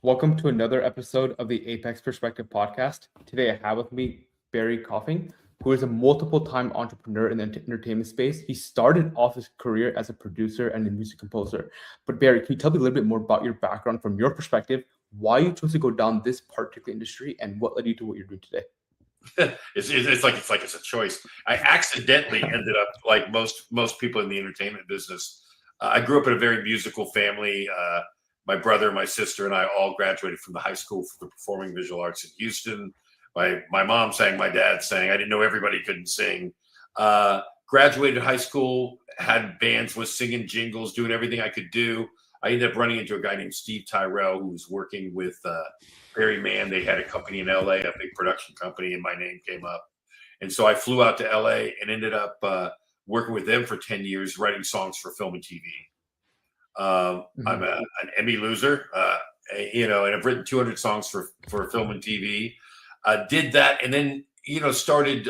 Welcome to another episode of the Apex Perspective podcast. Today I have with me Barry Coffing, who is a multiple-time entrepreneur in the entertainment space. He started off his career as a producer and a music composer. But Barry, can you tell me a little bit more about your background from your perspective, why you chose to go down this particular industry, and what led you to what you're doing today? It's like it's a choice. I accidentally ended up like most people in the entertainment business. I grew up in a very musical family. My brother, my sister, and I all graduated from the high school for the performing visual arts in Houston. My mom sang, my dad sang. I didn't know everybody couldn't sing. Graduated high school, had bands, was singing jingles, doing everything I could do. I ended up running into a guy named Steve Tyrell, who was working with Barry Mann. They had a company in LA, a big production company, and my name came up. And so I flew out to LA and ended up working with them for 10 years, writing songs for film and TV. I'm an Emmy loser, and I've written 200 songs for film and TV. Did that, and then started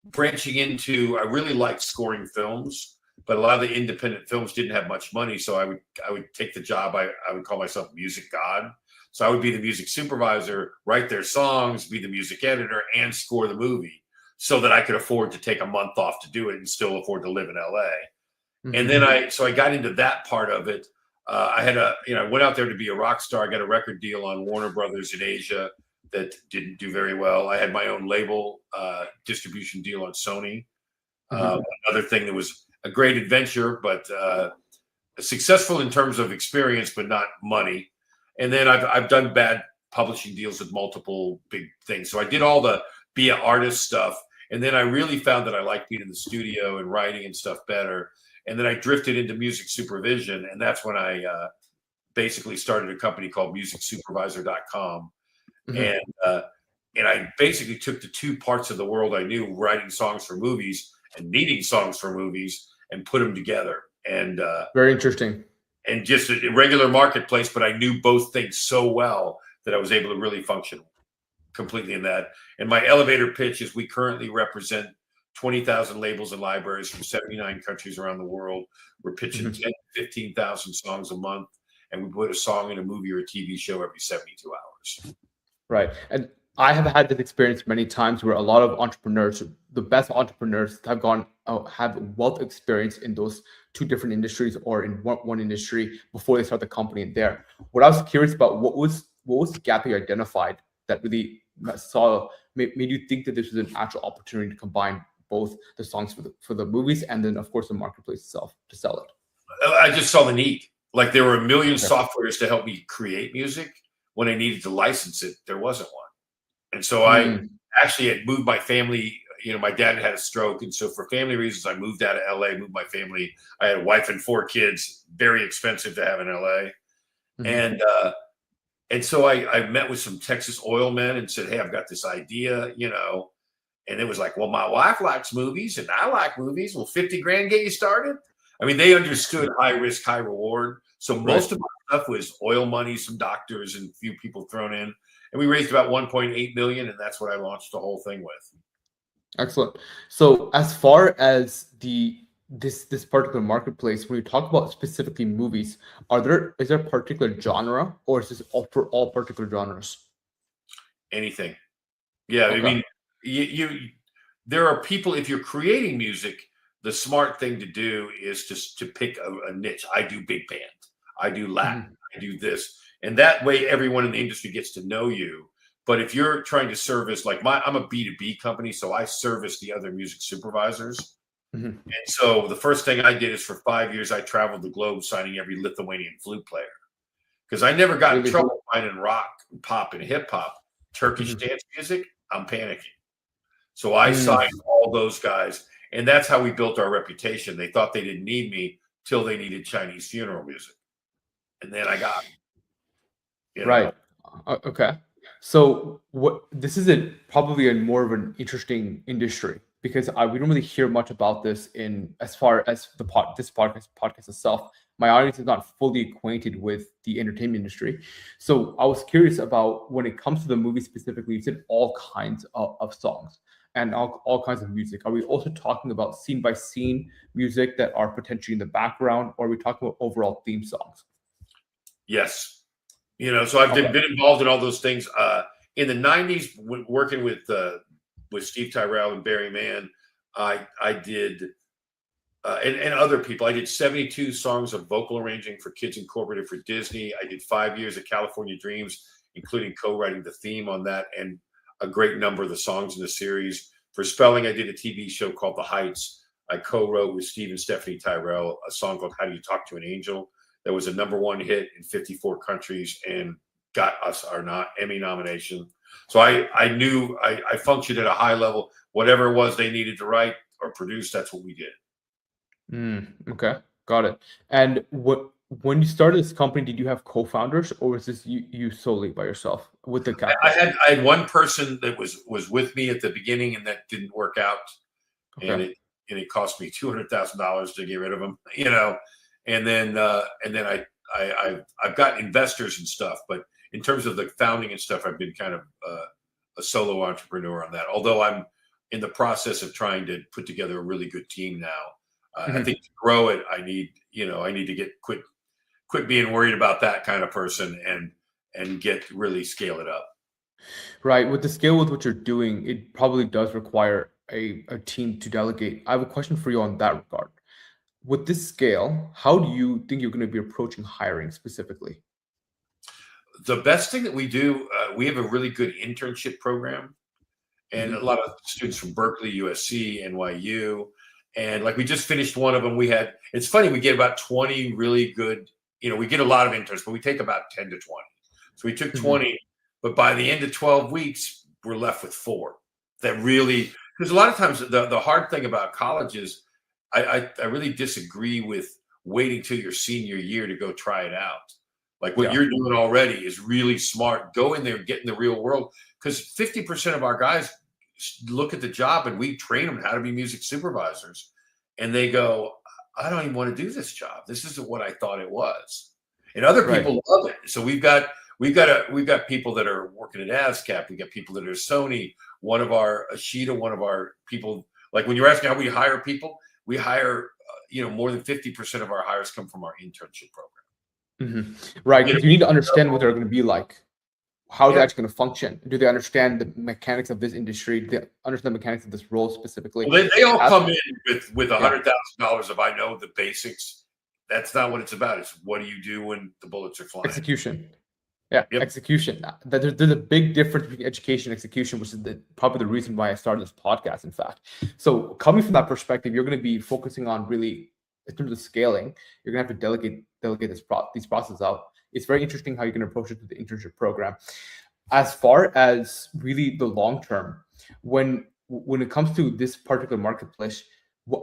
branching into. I really liked scoring films, but a lot of the independent films didn't have much money, so I would take the job. I would call myself music god. So I would be the music supervisor, write their songs, be the music editor, and score the movie, so that I could afford to take a month off to do it and still afford to live in LA. And then I got into that part of it. I went out there to be a rock star. I got a record deal on Warner Brothers in Asia that didn't do very well. I had my own label distribution deal on Sony. Another thing that was a great adventure, but successful in terms of experience, but not money. And then I've done bad publishing deals with multiple big things. So I did all the be an artist stuff. And then I really found that I liked being in the studio and writing and stuff better. And then I drifted into music supervision. And that's when I basically started a company called musicsupervisor.com. And I basically took the two parts of the world I knew, writing songs for movies and needing songs for movies, and put them together. And very interesting. And just a regular marketplace, but I knew both things so well that I was able to really function completely in that. And my elevator pitch is we currently represent 20,000 labels and libraries from 79 countries around the world. We're pitching 10 to 15,000 songs a month, and we put a song in a movie or a TV show every 72 hours. Right. And I have had this experience many times where a lot of entrepreneurs, the best entrepreneurs, have wealth experience in those two different industries or in one industry before they start the company in there. What I was curious about, what was the gap you identified that really made you think that this was an actual opportunity to combine both the songs for the movies and then, of course, the marketplace itself to sell it? I just saw the need. Like, there were a million softwares to help me create music. When I needed to license it, there wasn't one. And so I actually had moved my family. My dad had a stroke. And so for family reasons, I moved out of LA, moved my family. I had a wife and 4 kids, very expensive to have in LA. And so I met with some Texas oil men and said, hey, I've got this idea, and it was like, well, my wife likes movies and I like movies. Will 50 grand get you started? I mean, they understood high risk, high reward. So most of my stuff was oil money, some doctors, and a few people thrown in. And we raised about 1.8 million, and that's what I launched the whole thing with. Excellent. So as far as this particular marketplace, when you talk about specifically movies, is there a particular genre, or is this for all particular genres? Anything. Yeah, okay. I mean, there are people, if you're creating music, the smart thing to do is just to pick a niche. I do big band. I do Latin. I do this. And that way everyone in the industry gets to know you. But if you're trying to service, like I'm a B2B company, so I service the other music supervisors. And so the first thing I did is for 5 years, I traveled the globe signing every Lithuanian flute player. Because I never got in trouble finding rock, and pop, and hip hop. Turkish dance music, I'm panicking. So I signed all those guys. And that's how we built our reputation. They thought they didn't need me till they needed Chinese funeral music. And then I got it. Right. Okay. So this is probably a more of an interesting industry, because we don't really hear much about this as far as this podcast itself. My audience is not fully acquainted with the entertainment industry. So I was curious about, when it comes to the movie specifically, you said all kinds of songs and all kinds of music. Are we also talking about scene by scene music that are potentially in the background, or are we talking about overall theme songs? Yes. So I've Okay. been involved in all those things. In the '90s, working with Steve Tyrell and Barry Mann, I did and other people. I did 72 songs of vocal arranging for Kids Incorporated for Disney. I did 5 years of California Dreams, including co-writing the theme on that and a great number of the songs in the series. For Spelling, I did a TV show called The Heights. I co-wrote with Steve and Stephanie Tyrell a song called How Do You Talk to an Angel? That was a #1 hit in 54 countries and got us our Emmy nomination. So I knew I functioned at a high level. Whatever it was they needed to write or produce, that's what we did. Okay, got it. And when you started this company, did you have co-founders, or was this you solely by yourself with the capital? I had one person that was with me at the beginning, and that didn't work out, Okay. and it cost me $200,000 to get rid of him. And then I've got investors and stuff, but in terms of the founding and stuff, I've been kind of a solo entrepreneur on that. Although I'm in the process of trying to put together a really good team now. I think to grow it, I need to quit being worried about that kind of person and really scale it up. Right. With the scale with what you're doing, it probably does require a team to delegate. I have a question for you on that regard. With this scale, how do you think you're going to be approaching hiring specifically? The best thing that we do, we have a really good internship program, and a lot of students from Berkeley, USC, NYU, and like we just finished one of them. It's funny, we get about 20 really good, we get a lot of interns, but we take about 10 to 20. So we took 20, but by the end of 12 weeks, we're left with 4 that really, because a lot of times the hard thing about college is I really disagree with waiting till your senior year to go try it out. Like what you're doing already is really smart. Go in there and get in the real world, because 50% of our guys look at the job and we train them how to be music supervisors, and they go, I don't even want to do this job. This isn't what I thought it was. And other people love it. So we've got people that are working at ASCAP. We got people that are Sony. One of our Ashita, one of our people. Like when you're asking how we hire people, we hire more than 50% of our hires come from our internship program. Right, because you need to understand what they're going to be like. How they're actually going to function. Do they understand the mechanics of this industry? Do they understand the mechanics of this role specifically? Well, they all come in with $100,000 of I know the basics. That's not what it's about. It's what do you do when the bullets are flying? Execution. Execution. There's a big difference between education and execution, which is probably the reason why I started this podcast, in fact. So coming from that perspective, you're going to be focusing on really, in terms of scaling, you're going to have to delegate these processes out. It's very interesting how you can approach it with the internship program. As far as really the long term, when it comes to this particular marketplace,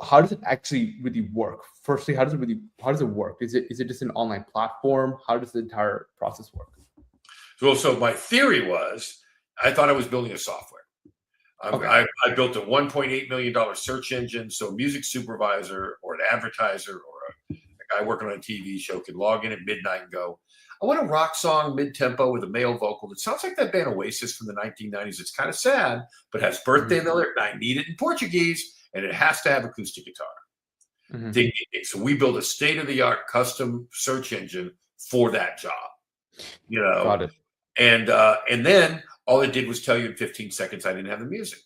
how does it actually really work? Firstly, how does it work? Is it just an online platform? How does the entire process work? So my theory was, I thought I was building a software. I built a $1.8 million search engine, so a music supervisor or an advertiser or a guy working on a TV show could log in at midnight and go, I want a rock song mid-tempo with a male vocal that sounds like that band Oasis from the 1990s. It's kind of sad, but has birthday in the lyric, and I need it in Portuguese, and it has to have acoustic guitar. Ding, ding, ding. So we built a state-of-the-art custom search engine for that job. Got it. And then all it did was tell you in 15 seconds I didn't have the music.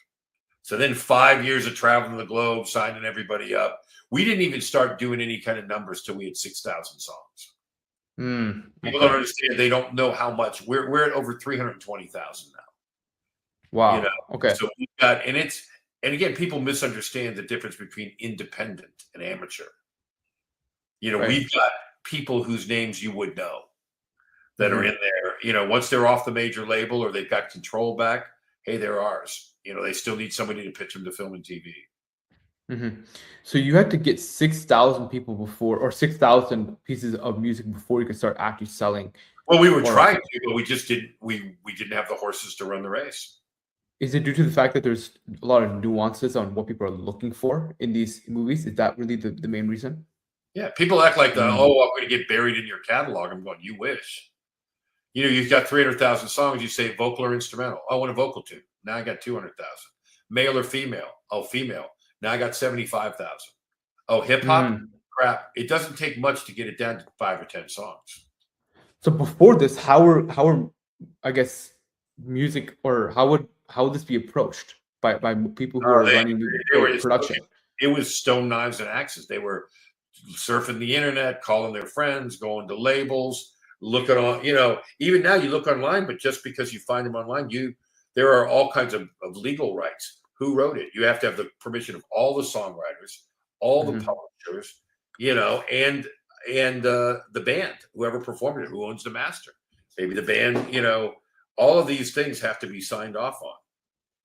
So then 5 years of traveling the globe, signing everybody up. We didn't even start doing any kind of numbers till we had 6,000 songs. People don't understand. They don't know how much. We're at over 320,000 now. Wow. Okay. So we've got, and again, people misunderstand the difference between independent and amateur. We've got people whose names you would know that are in there. Once they're off the major label or they've got control back, hey, they're ours. They still need somebody to pitch them to film and TV. So you had to get 6,000 people before, or 6,000 pieces of music before you could start actually selling. Well, we were trying to, but we just didn't. We didn't have the horses to run the race. Is it due to the fact that there's a lot of nuances on what people are looking for in these movies? Is that really the main reason? Yeah, people act like I'm going to get buried in your catalog. I'm going, you wish. You've got 300,000 songs. You say vocal or instrumental. I want a vocal tune. Now I got 200,000. Male or female? Oh, female. Now I got 75,000. Oh, hip hop? Crap. It doesn't take much to get it down to 5 or 10 songs. So before this, how are I guess music, or how would this be approached by people who are They, running they were production? it was stone knives and axes. They were surfing the internet, calling their friends, going to labels, looking on, even now you look online, but just because you find them online, there are all kinds of legal rights. Who wrote it? You have to have the permission of all the songwriters, all the Mhm. publishers, and the band, whoever performed it, who owns the master. Maybe the band, all of these things have to be signed off on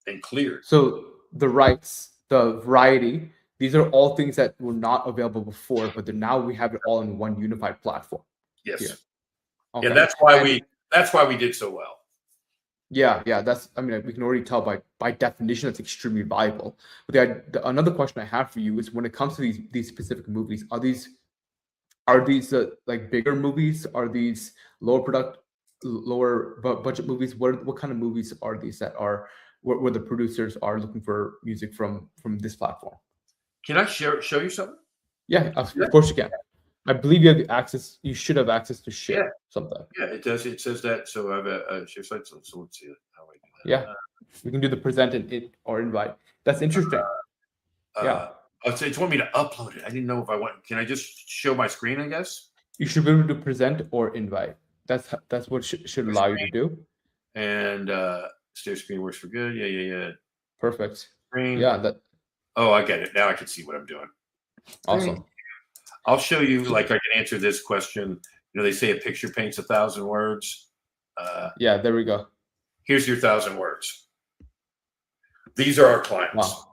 and cleared. So the rights, the variety, these are all things that were not available before, but then now we have it all in one unified platform here. Yes. And Okay. And that's why we did so well. yeah, that's, I mean, we can already tell by definition it's extremely valuable. But another question I have for you is, when it comes to these specific movies, are these like bigger movies? Are these lower budget movies? What kind of movies are these that are where the producers are looking for music from this platform? Can I show you something? Yeah, Yeah. of course you can. I believe you have access. You should have access to share Yeah. something. Yeah, it does. It says that. So I have a share site. So let's see how I do that. Yeah, we can do the present or invite. That's interesting. Yeah, It's want me to upload it. I didn't know if I want. Can I just show my screen? I guess. you should be able to present or invite. That's what should allow you to do. And share screen works for good. Yeah. Perfect. Screen. Yeah, that Oh, I get it. Now I can see what I'm doing. awesome. I'll show you. Like, I can answer this question. They say a picture paints 1,000 words. Yeah, there we go. Here's your 1,000 words. These are our clients. Wow.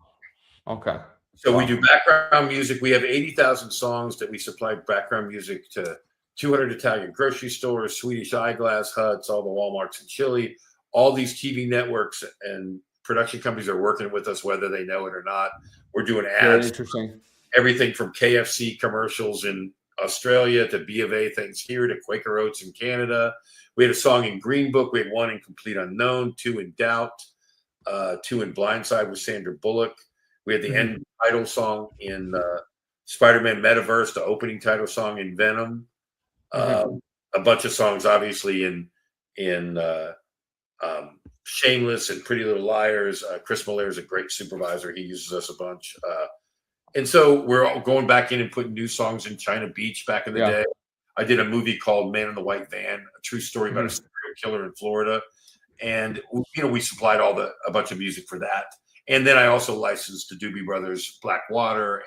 Okay. So we do background music. We have 80,000 songs that we supply background music to 200 Italian grocery stores, Swedish eyeglass huts, all the Walmarts in Chile. All these TV networks and production companies are working with us, whether they know it or not. We're doing ads. Very interesting. Everything from KFC commercials in Australia to B of A things here to Quaker Oats in Canada. We had a song in Green Book. We had one in Complete Unknown, two in Doubt, two in Blindside with Sandra Bullock. We had the end title song in Spider-Man Metaverse, the opening title song in Venom. A bunch of songs, obviously, in Shameless and Pretty Little Liars. Chris Miller is a great supervisor. He uses us a bunch. And so we're all going back in and putting new songs in China Beach back in the day. I did a movie called Man in the White Van, a true story about a serial killer in Florida. And, we supplied a bunch of music for that. And then I also licensed the Doobie Brothers Black Water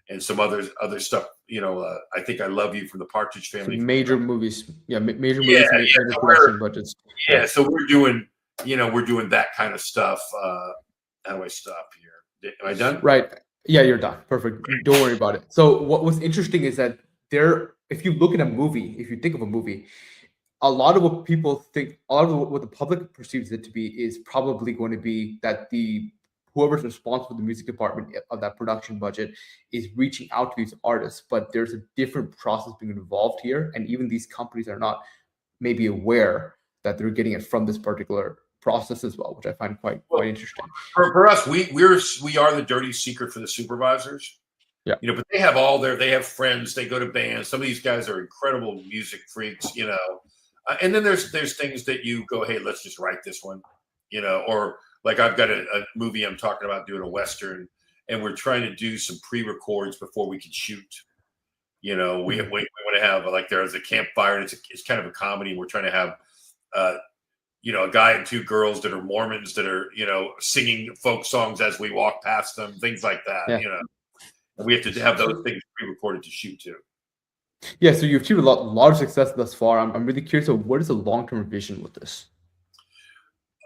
and some other stuff. I Think I Love You from the Partridge Family. Major movies. Yeah, major movies, major production budgets. Yeah, so we're doing that kind of stuff. How do I stop here? Am I done? Right. Yeah, you're done. Perfect. Don't worry about it. So what was interesting is that if you look at a movie, if you think of a movie, a lot of what people think, a lot of what the public perceives it to be is probably going to be that whoever's responsible for the music department of that production budget is reaching out to these artists, but there's a different process being involved here, and even these companies are not maybe aware that they're getting it from this particular process as well, which I find quite interesting. For us, we are the dirty secret for the supervisors. Yeah. But they have friends, they go to bands. Some of these guys are incredible music freaks, and then there's things that you go, hey, let's just write this one, or like I've got a movie I'm talking about doing a Western, and we're trying to do some pre-records before we can shoot. We want to have, like, there's a campfire, and it's kind of a comedy. We're trying to have, a guy and two girls that are Mormons that are, singing folk songs as we walk past them, things like that, And we have to have those things pre-recorded to shoot too. Yeah, so you've achieved a lot of success thus far. I'm really curious of what is the long-term vision with this?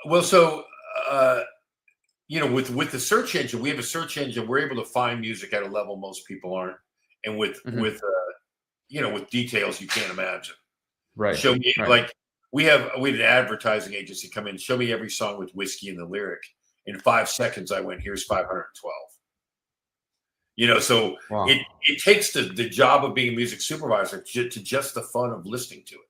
Well, so with the search engine, we have a search engine. We're able to find music at a level most people aren't, and with details you can't imagine. Right. Show me like we had an advertising agency come in. Show me every song with whiskey in the lyric. In 5 seconds, I went, here's 512. So wow. It takes the job of being a music supervisor to just the fun of listening to it.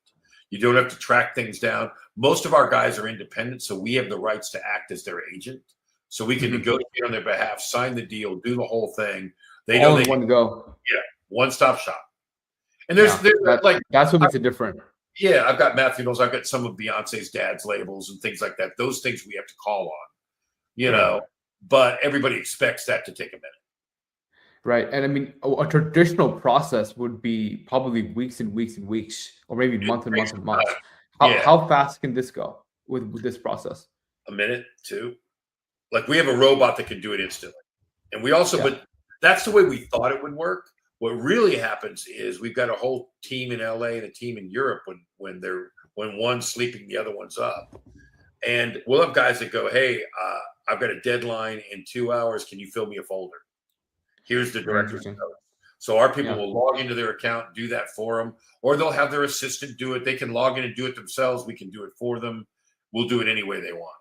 You don't have to track things down. Most of our guys are independent, so we have the rights to act as their agent. So we can negotiate on their behalf, sign the deal, do the whole thing. They all know in one go. Yeah, one-stop shop. And that's what makes it different. Yeah, I've got Matthew Knowles. I've got some of Beyonce's dad's labels and things like that. Those things we have to call on, you Right. know, but everybody expects that to take a minute. Right. And I mean, a traditional process would be probably weeks and weeks and weeks, or maybe It months and months takes and some months. time. Yeah, How fast can this go with this process? a minute, two. Like we have a robot that can do it instantly. And we also, Yeah. but that's the way we thought it would work. What really happens is we've got a whole team in LA and a team in Europe when one's sleeping, the other one's up. And we'll have guys that go, "Hey, I've got a deadline in 2 hours. Can you fill me a folder? Here's the Very director's interesting. note." So our people Yeah. will log into their account, do that for them, or they'll have their assistant do it. They can log in and do it themselves. We can do it for them. We'll do it any way they want.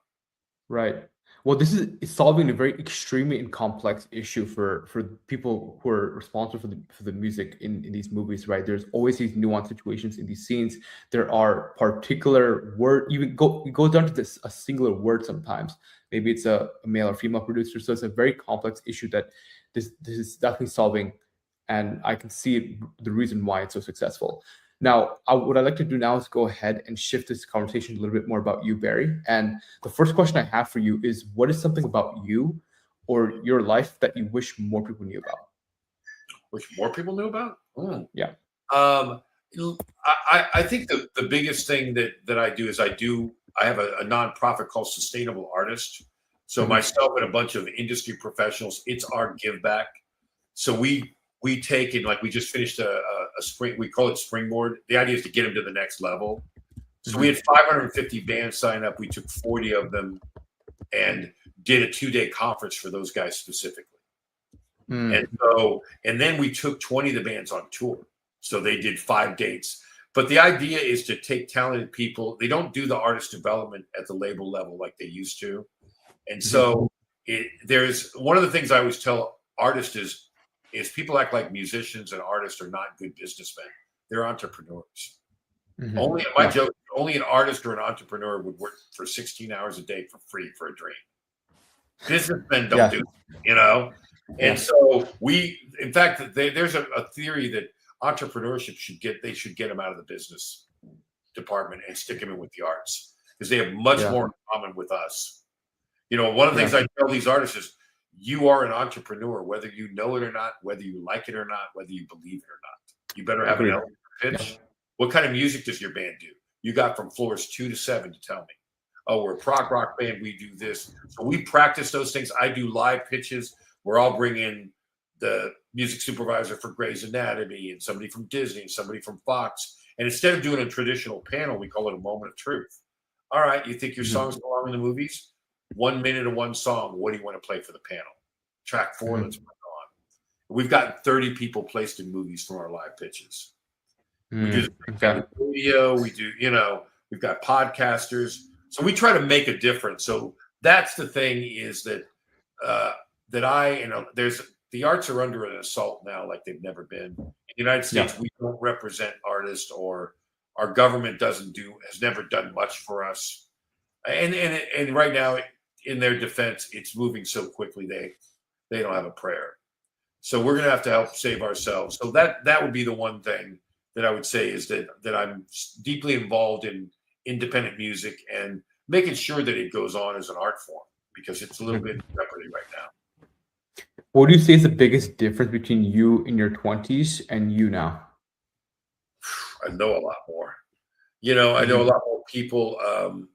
Right. Well, this is solving a very extremely and complex issue for people who are responsible for the music in these movies, right? There's always these nuanced situations in these scenes. There are particular word, even it goes down to this a singular word sometimes. Maybe it's a male or female producer. So it's a very complex issue that this is definitely solving, and I can see the reason why it's so successful. Now, what I'd like to do now is go ahead and shift this conversation a little bit more about you, Barry. And the first question I have for you is, what is something about you or your life that you wish more people knew about? Which more people knew about? Yeah. Um, I think the biggest thing that I do is I have a nonprofit called Sustainable Artist. So Mhm. myself and a bunch of industry professionals, it's our give back. So we take it, like we just finished a spring, we call it Springboard. The idea is to get them to the next level. So we Mhm. had 550 bands sign up. We took 40 of them and did a 2-day conference for those guys specifically. Mm. And then we took 20 of the bands on tour. So they did 5 dates. But the idea is to take talented people. They don't do the artist development at the label level like they used to. And so there's one of the things I always tell artists is people act like musicians and artists are not good businessmen. They're entrepreneurs. Mhm. Only my Yeah. joke, only an artist or an entrepreneur would work for 16 hours a day for free for a dream. Businessmen don't Yeah. do, you know. And Yeah. so in fact, there's a theory that entrepreneurship should get them out of the business department and stick them in with the arts because they have much Yeah. more in common with us. You know, one of the things Yeah. I tell these artists is you are an entrepreneur, whether you know it or not, whether you like it or not, whether you believe it or not. You better have an Agreed. elevator pitch. Yeah. What kind of music does your band do? You got from floors 2 to 7 to tell me. Oh, we're a prog rock band. We do this. So we practice those things. I do live pitches where I'll bring in the music supervisor for Grey's Anatomy and somebody from Disney and somebody from Fox. And instead of doing a traditional panel, we call it a moment of truth. All right, you think your Mhm. songs belong in the movies? 1 minute of one song. What do you want to play for the panel? Track 4, Mhm. let's put it on. We've got 30 people placed in movies from our live pitches. We do the Okay. video. We do, we've got podcasters. So we try to make a difference. So that's the thing is that there's the arts are under an assault now like they've never been. In the United Yeah. States, we don't represent artists, or our government has never done much for us. And right now, in their defense, it's moving so quickly they don't have a prayer. So we're going to have to help save ourselves. So that would be the one thing that I would say is that I'm deeply involved in independent music and making sure that it goes on as an art form because it's a little bit in jeopardy right now. What do you say is the biggest difference between you in your 20s and you now? I know a lot more. I know a lot more people. I'm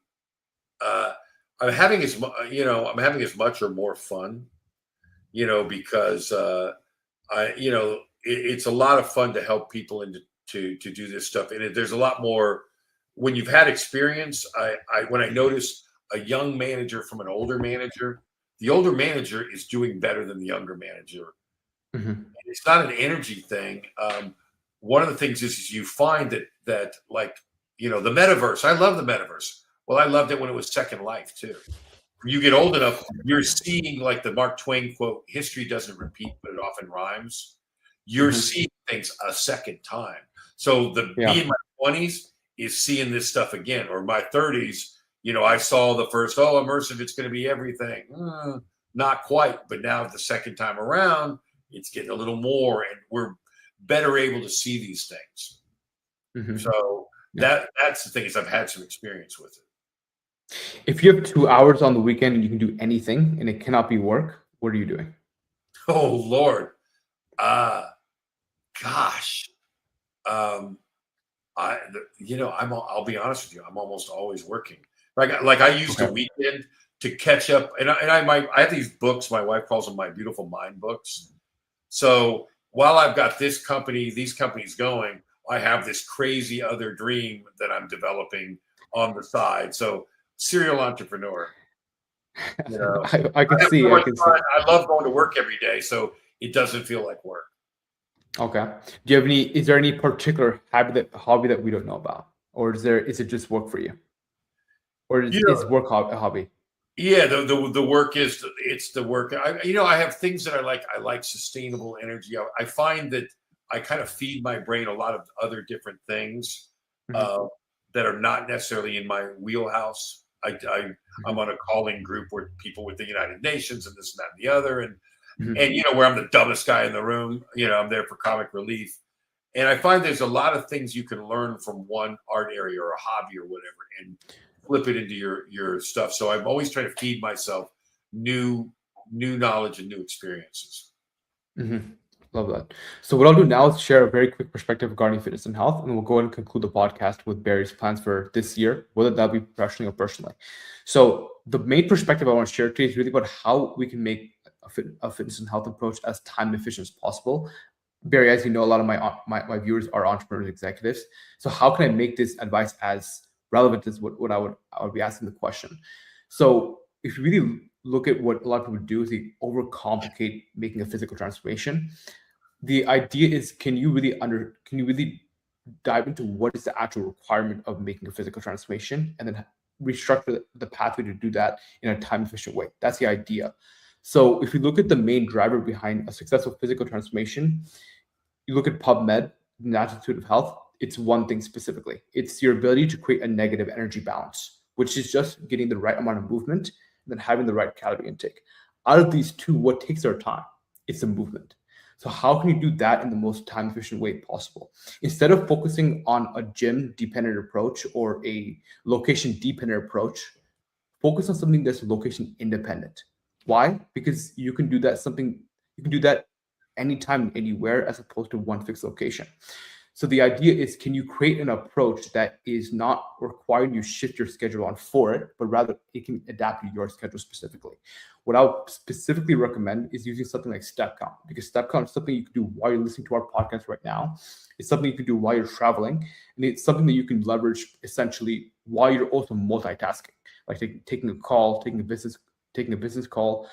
having as much or more fun. Because it's a lot of fun to help people and to do this stuff. And there's a lot more when you've had experience. When I notice a young manager from an older manager, the older manager is doing better than the younger manager. Mhm. And it's not an energy thing. One of the things is you find that like, the metaverse. I love the metaverse. Well, I loved it when it was Second Life too. When you get old enough, you're seeing like the Mark Twain quote, history doesn't repeat, but it often rhymes. You're Mhm. seeing things a second time. So me in my 20s is seeing this stuff again, or my 30s, I saw the first, immersive, it's going to be everything. Not quite, but now the second time around, it's getting a little more, and we're better able to see these things. Mhm. So that's the thing, is I've had some experience with it. If you have 2 hours on the weekend and you can do anything and it cannot be work, what are you doing? Oh Lord. Gosh. Um, I'll be honest with you. I'm almost always working. Like I used a Okay. weekend to catch up, and I have these books. My wife calls them my beautiful mind books. So while I've got these companies going, I have this crazy other dream that I'm developing on the side. So serial entrepreneur. You know, I can I have so see. I much can see. fun. I love going to work every day, so it doesn't feel like work. Okay. Do you have any? Is there any particular hobby that we don't know about, or is it just work for you, or You is know, work a hobby? yeah, the work it's the work. I have things that I like. I like sustainable energy. I find that I kind of feed my brain a lot of other different things Mhm, uh, that are not necessarily in my wheelhouse. I'm mhm, on a calling group where people with the United Nations and this and that and the other, mhm. and where I'm the dumbest guy in the room. I'm there for comic relief, and I find there's a lot of things you can learn from one art area or a hobby or whatever, and flip it into your stuff. So I'm always trying to feed myself new new knowledge and new experiences. Love that. So what I'll do now is share a very quick perspective regarding fitness and health, and we'll go ahead and conclude the podcast with Barry's plans for this year, whether that be professionally or personally. So the main perspective I want to share today is really about how we can make a fitness and health approach as time efficient as possible. Barry, as you know, a lot of my viewers are entrepreneurs, executives. So how can I make this advice as relevant as what I would be asking the question? So if you really look at what a lot of people do, is they overcomplicate making a physical transformation. The idea is, can you really dive into what is the actual requirement of making a physical transformation, and then restructure the pathway to do that in a time efficient way. That's the idea. So if you look at the main driver behind a successful physical transformation, you look at PubMed, the Institute of Health, it's one thing specifically. It's your ability to create a negative energy balance, which is just getting the right amount of movement and then having the right calorie intake. Out of these two, what takes their time? It's the movement. So how can you do that in the most time efficient way possible? Instead of focusing on a gym dependent approach or a location dependent approach, focus on something that's location independent. Why? Because you can do that anytime, anywhere, as opposed to one fixed location. So the idea is, can you create an approach that is not requiring you shift your schedule on for it, but rather it can adapt to your schedule specifically. What I would specifically recommend is using something like step count, because step count is something you can do while you're listening to our podcast right now. It's something you can do while you're traveling, and it's something that you can leverage essentially while you're also multitasking, like taking a call, taking a business call,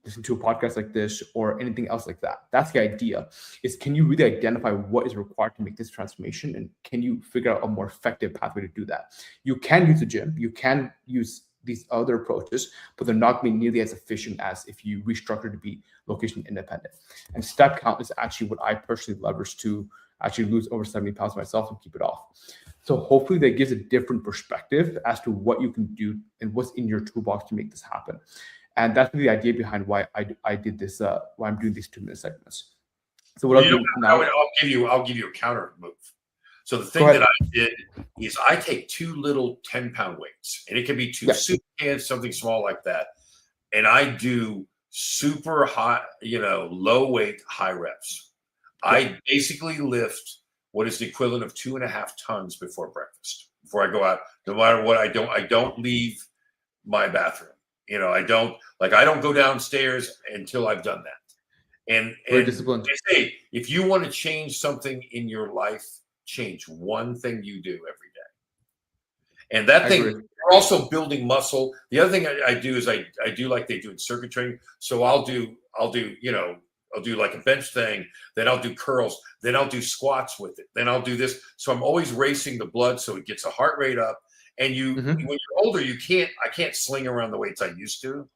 listen to a podcast like this, or anything else like that. That's the idea. Is, can you really identify what is required to make this transformation, and can you figure out a more effective pathway to do that? You can use the gym, you can use these other approaches, but they're not going to be nearly as efficient as if you restructure to be location independent. And step count is actually what I personally leverage to actually lose over 70 pounds myself and keep it off. So hopefully that gives a different perspective as to what you can do and what's in your toolbox to make this happen. And that's really the idea behind why I did this, why I'm doing these 2 minute segments. So what Well, I'll do now, I'll give you a counter move. So the go thing that ahead. I did is I take two little 10-pound weights, and it can be two Yeah. soup cans, something small like that, and I do super high, low weight, high reps. Yeah. I basically lift what is the equivalent of 2.5 tons before breakfast. Before I go out, no matter what, I don't leave my bathroom. I don't go downstairs until I've done that. Very And disciplined. they say, if you want to change something in your life, change one thing you do every day. And that I thing, agree. we're also building muscle. The other thing I do is I do like they do in circuit training. So I'll do like a bench thing, then I'll do curls, then I'll do squats with it, then I'll do this. So I'm always racing the blood so it gets a heart rate up. And when Hmm. you're older, I can't sling around the weights I used to,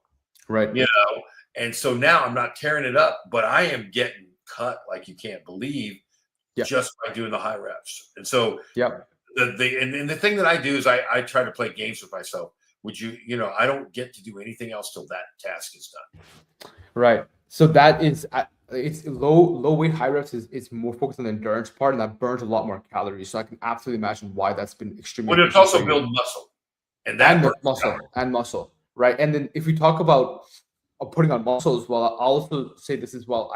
Right. you know. And so now I'm not tearing it up, but I am getting cut like you can't believe Yeah. just by doing the high reps. And so Yeah. the thing that I do is I try to play games with myself. I don't get to do anything else till that task is done. Right. So that is It's low weight, high reps is more focused on the endurance part, and that burns a lot more calories. So I can absolutely imagine why that's been extremely But it's efficient for also you. building muscle, and that burns calories. And muscle, right? And then if we talk about putting on muscle as well, I'll also say this as well.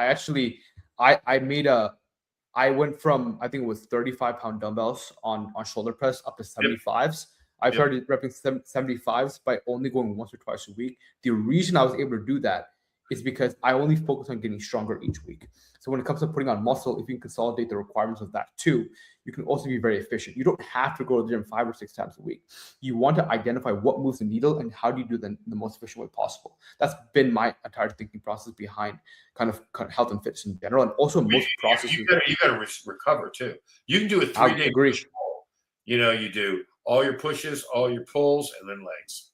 I went from, I think it was 35-pound dumbbells on shoulder press up to Yep. 75s. I Yep. started repping 75s by only going once or twice a week. The reason I was able to do that is because I only focus on getting stronger each week. So when it comes to putting on muscle, if you can consolidate the requirements of that too, you can also be very efficient. You don't have to go to the gym 5 or 6 times a week. You want to identify what moves the needle and how do you do that in the most efficient way possible. That's been my entire thinking process behind kind of health and fitness in general, and also most processes. You got to recover too. You can do a 3-day agree. push pull. You know, you do all your pushes, all your pulls, and then legs.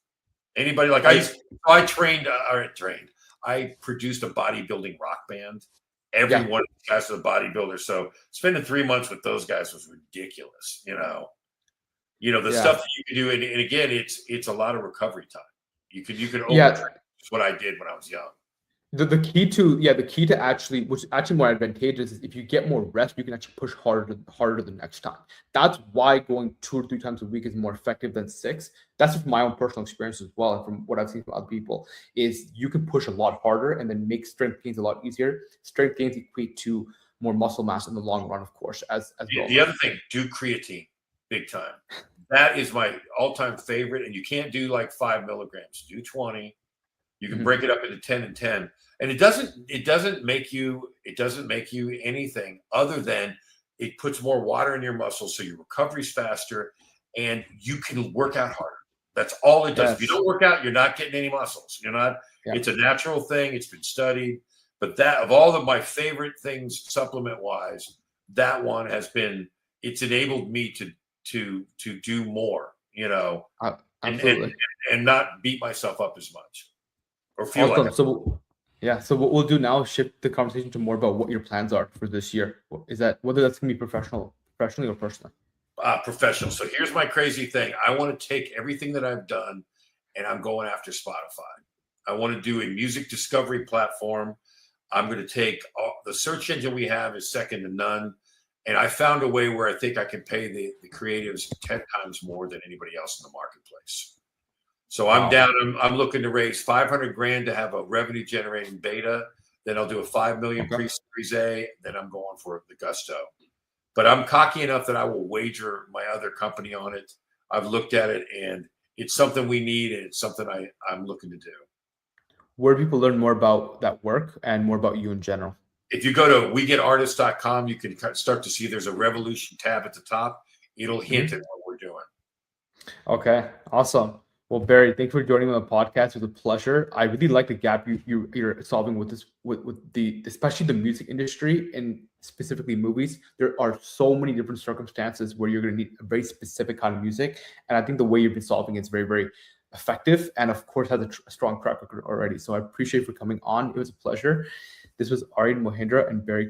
Anybody like I trained. I produced a bodybuilding rock band. Every one of the guys was a bodybuilder. So spending 3 months with those guys was ridiculous. You know the stuff that you can do, and again, it's a lot of recovery time. You can overtrain. That's what I did when I was young. The key to actually, which is actually more advantageous, is if you get more rest, you can actually push harder the next time. That's why going 2 or 3 times a week is more effective than 6. That's just my own personal experience as well, and from what I've seen from other people, is you can push a lot harder and then make strength gains a lot easier. Strength gains equate to more muscle mass in the long run, of course. As well. The other thing, do creatine, big time. That is my all-time favorite, and you can't do like 5 milligrams. Do 20. You can break it up into 10 and 10, and it doesn't make you anything other than it puts more water in your muscles, so your recovery's faster, and you can work out harder. That's all it does. If you don't work out, you're not getting any muscles. You're not. It's a natural thing. It's been studied. But that, of all of my favorite things, supplement wise, that one has been. It's enabled me to do more. Absolutely. And not beat myself up as much. Or feel like so what we'll do now is shift the conversation to more about what your plans are for this year. Is that whether that's going to be professionally or personally? Professional. So here's my crazy thing. I want to take everything that I've done, and I'm going after Spotify. I want to do a music discovery platform. I'm going to take the search engine we have is second to none. And I found a way where I think I can pay the creatives 10 times more than anybody else in the marketplace. So I'm down. I'm looking to raise $500,000 to have a revenue generating beta. Then I'll do a $5 million pre-series A. Then I'm going for the gusto. But I'm cocky enough that I will wager my other company on it. I've looked at it, and it's something we need, and it's something I'm looking to do. Where do people learn more about that work and more about you in general? If you go to wegetartists.com, you can start to see there's a Revolution tab at the top. It'll hint at what we're doing. Okay, awesome. Well, Barry, thanks for joining me on the podcast. It was a pleasure. I really like the gap you're solving with this, with the especially the music industry and specifically movies. There are so many different circumstances where you're going to need a very specific kind of music, and I think the way you've been solving it is very, very effective, and of course has a strong track record already. So I appreciate you for coming on. It was a pleasure. This was Aryan Mohindra and Barry